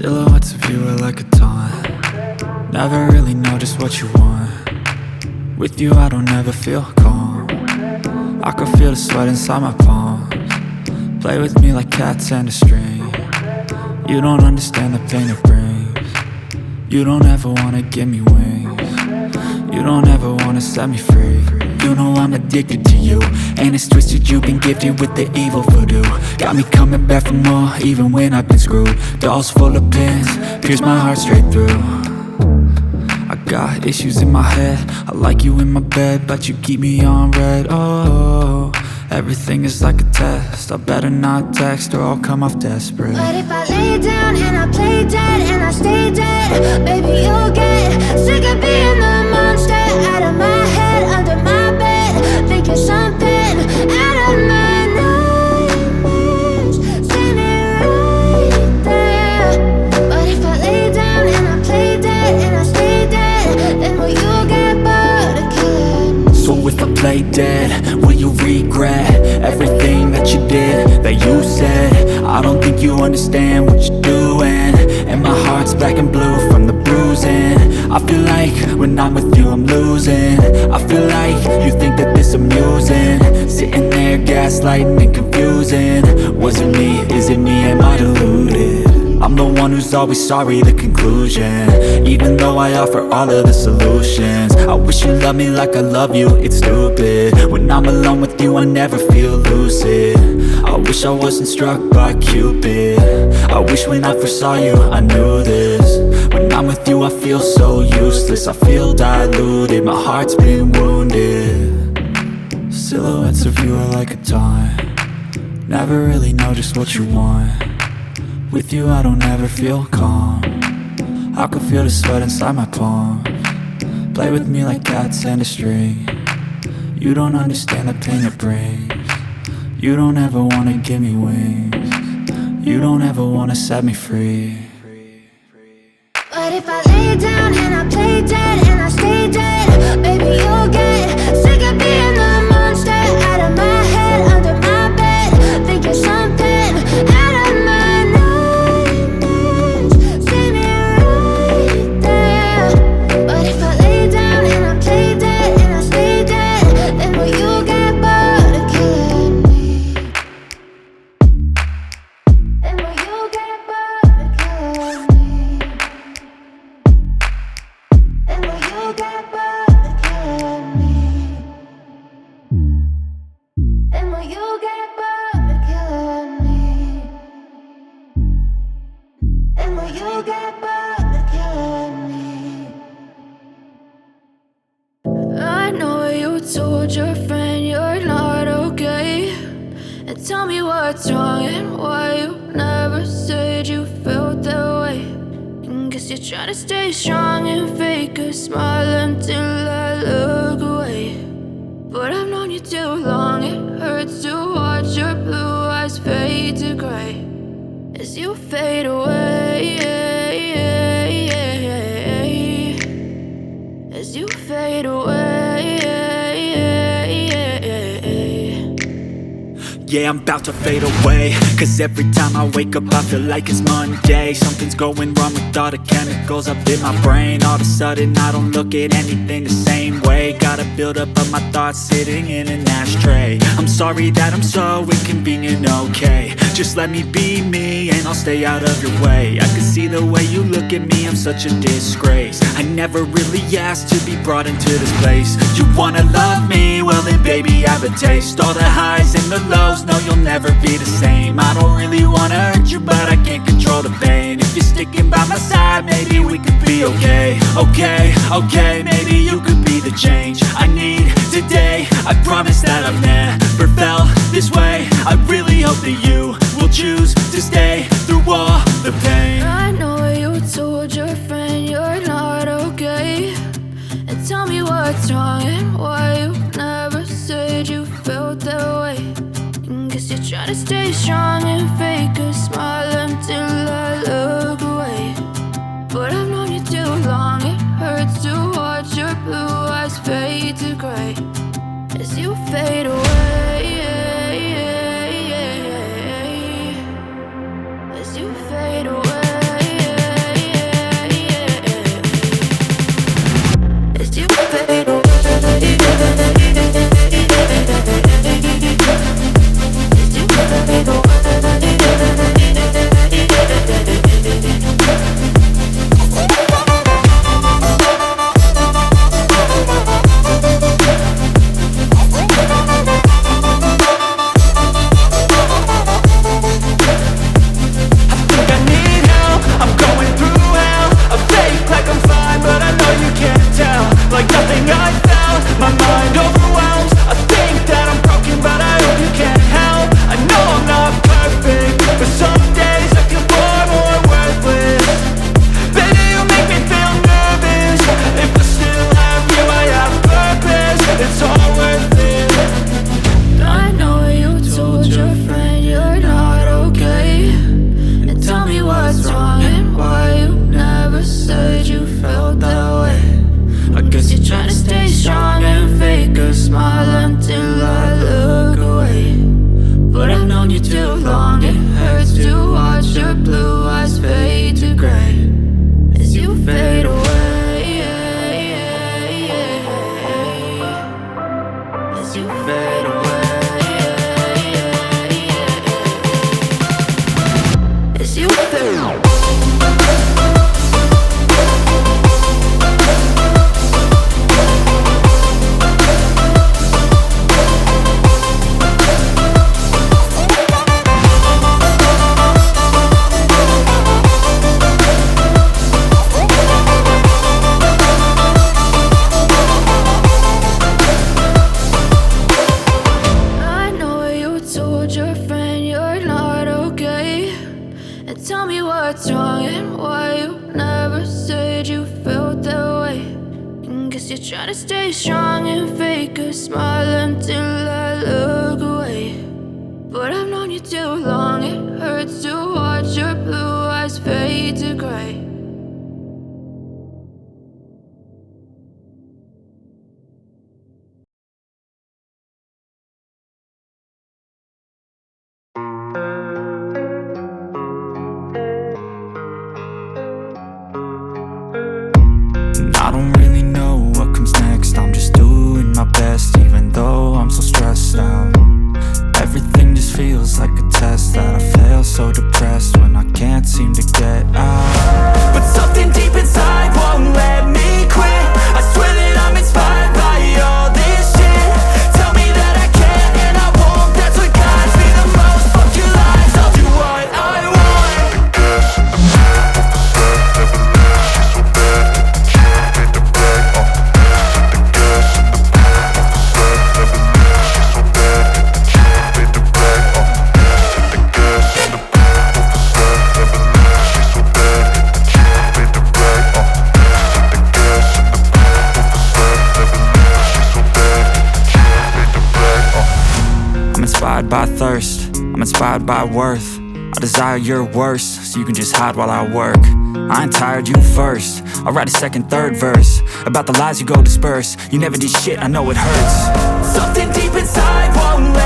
Silhouettes of you are like a taunt. Never really know just what you want. With you I don't ever feel calm. I can feel the sweat inside my palms. Play with me like cats and a string. You don't understand the pain it brings. You don't ever wanna give me wings. You don't ever wanna set me free. You know I'm addicted to you, and it's twisted, you've been gifted with the evil voodoo. Got me coming back for more, even when I've been screwed. Dolls full of pins, pierce my heart straight through. I got issues in my head, I like you in my bed, but you keep me on red. Oh, everything is like a test, I better not text or I'll come off desperate. But if I lay down and I play dead and I stay dead, baby you'll get sick of being the monster out of my head, under my bed, thinking something out of my nightmares, standing right there. But if I lay down and I play dead and I stay dead, then will you get bored of killing me? So if I play dead, will you regret everything that you did, that you said? I don't think you understand what you're doing, and my heart's black and blue from the bruising. I feel like when I'm with you I'm losing. I feel like you think that this amusing, sitting there gaslighting and confusing. Was it me? Is it me? Am I deluded? I'm the one who's always sorry, the conclusion, even though I offer all of the solutions. I wish you loved me like I love you, it's stupid. When I'm alone with you I never feel lucid. I wish I wasn't struck by Cupid. I wish when I first saw you I knew this. When I'm with you I feel so useless, I feel diluted, my heart's been wounded. Silhouettes of you are like a taunt. Never really know just what you want. With you I don't ever feel calm. I can feel the sweat inside my palms. Play with me like cats and a string. You don't understand the pain it brings. You don't ever wanna give me wings. You don't ever wanna set me free. But if I lay down and I play dead and I stay dead, baby you'll get sick of being the monster out of my head, under my bed, thinking something out of my nightmares, standing right there. But if I lay down and I play dead and I stay dead, then will you get bored of killing me? Then will you get bored of killing me? And will you get bored of killing me? And will you get bored of killing me? And will you get bored of killing me? I know you told your friend you're not okay, and tell me what's wrong and why you never said you felt that way. Guess you're trying to stay strong and fake a smile until I look away. But I've known you too long, it hurts to watch your blue eyes fade to gray as you fade away, as you fade away. Yeah, I'm about to fade away, cause every time I wake up I feel like it's Monday. Something's going wrong with all the chemicals up in my brain. All of a sudden I don't look at anything the same way. Gotta build up of my thoughts sitting in an ashtray. I'm sorry that I'm so inconvenient, okay. Just let me be me and I'll stay out of your way. I can see the way you look at me, I'm such a disgrace. I never really asked to be brought into this place. You wanna love me? Well then baby have a taste. All the highs and the lows, no you'll never be the same. I don't really wanna hurt you but I can't control the pain. If you're sticking by my side maybe we could be okay. Okay, maybe you could be the change I need today. I promise that I've never felt this way. I really hope that you will choose to stay through all the pain. I know you told your friend you're not okay, and tell me what's wrong and why you never said you felt that way. Guess you're trying to stay strong and fake a smile until I look away. But I've known you too long, it hurts to watch your blue eyes fade to gray as you fade away, as you fade away. case you feel. Tell me what's wrong and why you never said you felt that way. And guess you're trying to stay strong and fake a smile until I look away. But I've known you too long, it hurts to watch your blue eyes fade to gray. I don't really know what comes next. I'm just doing my best, even though I'm so stressed out. Everything just feels like a test that I fail, so depressed when I can't seem to get out. But something deep inside won't let me quit. I swear that I'm inspired by all this shit. Tell me that I can and I won't. That's what guides me the most. Fuck your lies, I'll do what I want. I'm inspired by thirst, I'm inspired by worth. I desire your worst, so you can just hide while I work. I ain't tired, you first. I'll write a second, third verse about the lies you go disperse. You never did shit, I know it hurts. Something deep inside won't let